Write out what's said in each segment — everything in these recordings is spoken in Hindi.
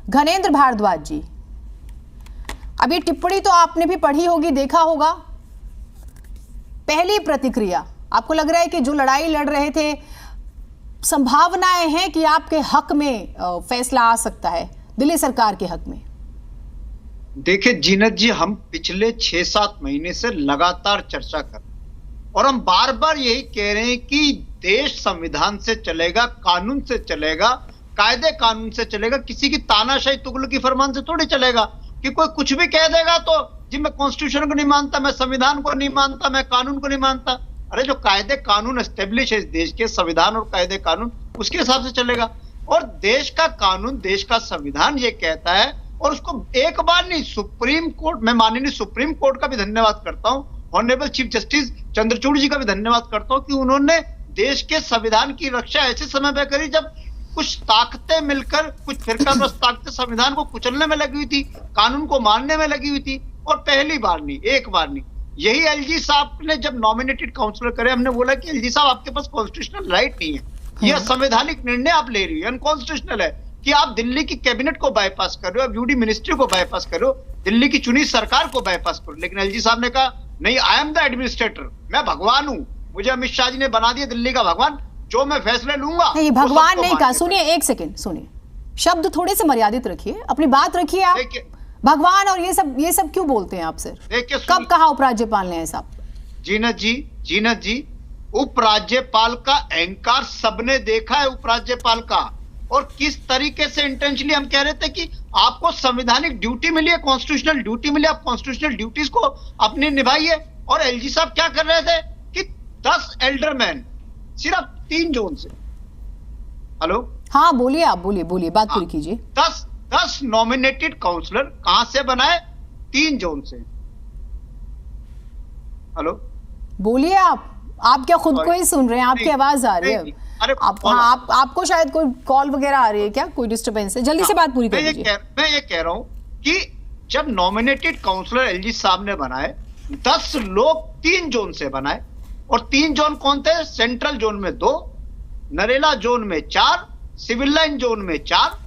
घनेंद्र भारद्वाज जी, अब ये टिप्पणी तो आपने भी पढ़ी होगी, देखा होगा। पहली प्रतिक्रिया, आपको लग रहा है कि जो लड़ाई लड़ रहे थे, संभावनाएं हैं कि आपके हक में फैसला आ सकता है, दिल्ली सरकार के हक में? देखिए जीनत जी, हम पिछले 6-7 महीने से लगातार चर्चा कर और हम बार बार यही कह रहे हैं कि देश संविधान से चलेगा, कानून से चलेगा, कायदे कानून से चलेगा, किसी की तानाशाही तुगलकी फरमान से थोड़ी चलेगा कि कोई कुछ भी कह देगा तो जी मैं कॉन्स्टिट्यूशन को नहीं मानता, मैं संविधान को नहीं मानता, मैं कानून को नहीं मानता। अरे जो कायदे कानून एस्टेब्लिश है इस देश के, संविधान और कायदे कानून, उसके हिसाब से चलेगा। और देश का कानून, देश का संविधान ये कहता है, और उसको एक बार नहीं, सुप्रीम कोर्ट, मैं माननीय सुप्रीम कोर्ट का भी धन्यवाद करता हूं, ऑनरेबल चीफ जस्टिस चंद्रचूड़ जी का भी धन्यवाद करता हूं कि उन्होंने देश के संविधान की रक्षा ऐसे समय पर करी जब कुछ ताकतें मिलकर, कुछ फिरकाप्रस्त ताकतें संविधान को कुचलने में लगी हुई थी, कानून को मानने में लगी हुई थी। और पहली बार नहीं, एक बार नहीं, यही एलजी साहब ने जब नॉमिनेटेड काउंसलर करे, हमने बोला कि एलजी साहब आपके पास कॉन्स्टिट्यूशनल राइट नहीं है, यह संवैधानिक निर्णय आप ले रही है, अनकॉन्स्टिट्यूशनल है कि आप दिल्ली की कैबिनेट को बाईपास कर रहे हो, आप यूडी मिनिस्ट्री को बाईपास कर रहे हो, दिल्ली की चुनी सरकार को बाईपास करो। लेकिन एलजी साहब ने कहा नहीं, आई एम द एडमिनिस्ट्रेटर, मैं भगवान हूं, मुझे अमित शाह जी ने बना दिया दिल्ली का भगवान, जो मैं फैसले लूंगा। नहीं, भगवान नहीं कहा। सुनिए, एक सेकंड सुनिए, शब्द थोड़े से मर्यादित रखिए, अपनी बात रखिए आप। भगवान और ये सब क्यों बोलते हैं आप सर? कब कहा उपराज्यपाल ने ऐसा? जीनत जी, उपराज्यपाल का अहंकार सबने देखा है, उपराज्यपाल का, और किस तरीके से इंटेंशनली हम कह रहे थे कि आपको संवैधानिक ड्यूटी मिली है, कॉन्स्टिट्यूशनल ड्यूटी मिली, आप कॉन्स्टिट्यूशनल ड्यूटीज को अपनी निभाइए। और एलजी साहब क्या कर रहे थे कि 10 एल्डरमैन सिर्फ 3 जोन से, हेलो, हाँ बोलिए, आप बोलिए, बात पूरी कीजिए। 10 नॉमिनेटेड काउंसलर कहां से बनाए? 3 जोन से। हेलो, बोलिए आप क्या खुद को ही सुन रहे हैं? आपकी आवाज आ रही है। अरे आपको शायद कोई कॉल वगैरह आ रही है क्या? कोई डिस्टर्बेंस है? जल्दी से बात पूरी कर लीजिए। मैं ये कह रहा हूं कि जब नॉमिनेटेड काउंसलर एलजी साहब ने बनाए, 10 लोग 3 जोन से बनाए, और 3 जोन कौन थे? सेंट्रल जोन में 2, नरेला जोन में 4, सिविल लाइन जोन में 4,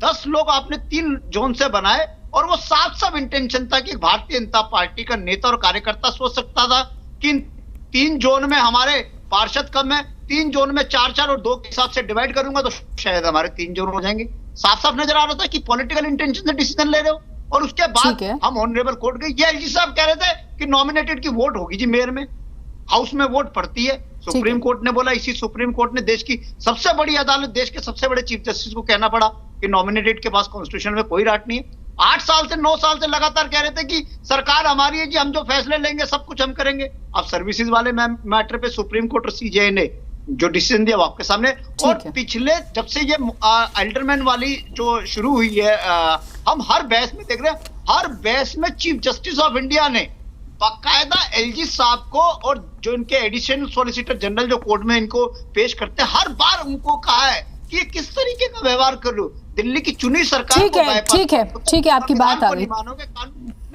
10 लोग आपने 3 जोन से बनाए। और वो साफ इंटेंशन था कि भारतीय जनता पार्टी का नेता और कार्यकर्ता सोच सकता था कि 3 जोन में हमारे पार्षद कम है, 3 जोन में 4-4 और 2 के हिसाब से डिवाइड करूंगा तो शायद हमारे 3 जोन हो जाएंगे। साफ नजर आ रहा था कि पॉलिटिकल इंटेंशन से डिसीजन ले रहे हो। और उसके बाद हम ऑनरेबल कोर्ट गए, ये एलजी साहब कह रहे थे कि नॉमिनेटेड की वोट होगी जी मेयर में, हाउस में वोट पड़ती है। सुप्रीम कोर्ट ने बोला, इसी सुप्रीम कोर्ट ने देश की सबसे बड़ी अदालत, देश के सबसे बड़े चीफ जस्टिस को कहना पड़ा कि नॉमिनेटेड के पास कॉन्स्टिट्यूशन में कोई राइट नहीं है। 8 साल से 9 साल से लगातार कह रहे थे कि सरकार हमारी है जी, हम जो फैसले लेंगे सब कुछ हम करेंगे। अब सर्विसेज वाले मैटर पे सुप्रीम कोर्ट और सीजेआई ने जो डिसीजन दिया वो आपके सामने। और पिछले जब से ये एल्डरमैन वाली जो शुरू हुई है, हम हर बहस में देख रहे हैं, हर बहस में चीफ जस्टिस ऑफ इंडिया ने बाकायदा एलजी साहब को और जो इनके एडिशनल सॉलिसिटर जनरल जो कोर्ट में इनको पेश करते हैं, हर बार उनको कहा है कि ये किस तरीके का व्यवहार कर लो, दिल्ली की चुनी सरकार ठीक है, आपकी बात आ गई।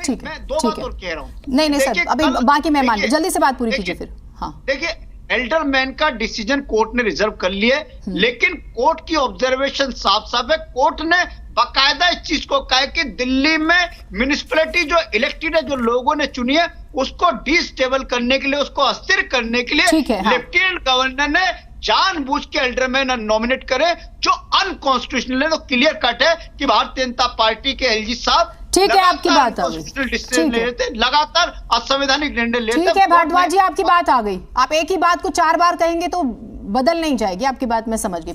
ठीक है, मैं 2 बात और कह रहा हूँ। नहीं सर, अभी बाकी मैं मान, जल्दी से बात पूरी कीजिए फिर। हाँ, देखिए, एल्डरमैन का डिसीजन कोर्ट ने रिजर्व कर लिया, लेकिन कोर्ट की ऑब्जर्वेशन साफ है। कोर्ट ने बाकायदा इस चीज को कहा कि दिल्ली में म्युनिसिपैलिटी जो इलेक्टेड है, जो लोगों ने चुनी है, उसको डिस्टेबल करने के लिए, उसको अस्थिर करने के लिए लेफ्टिनेंट गवर्नर ने जानबूझ के एल्डरमैन नॉमिनेट करे जो अनकॉन्स्टिट्यूशनल है। तो क्लियर कट है कि भारतीय जनता पार्टी के एलजी साहब, ठीक है, आपकी बात आ गई, लगातार असंवैधानिक निर्णय लेते। ठीक है भारद्वाज जी, आपकी बात आ गई। आप एक ही बात को 4 बार कहेंगे तो बदल नहीं जाएगी आपकी बात, मैं समझ गई।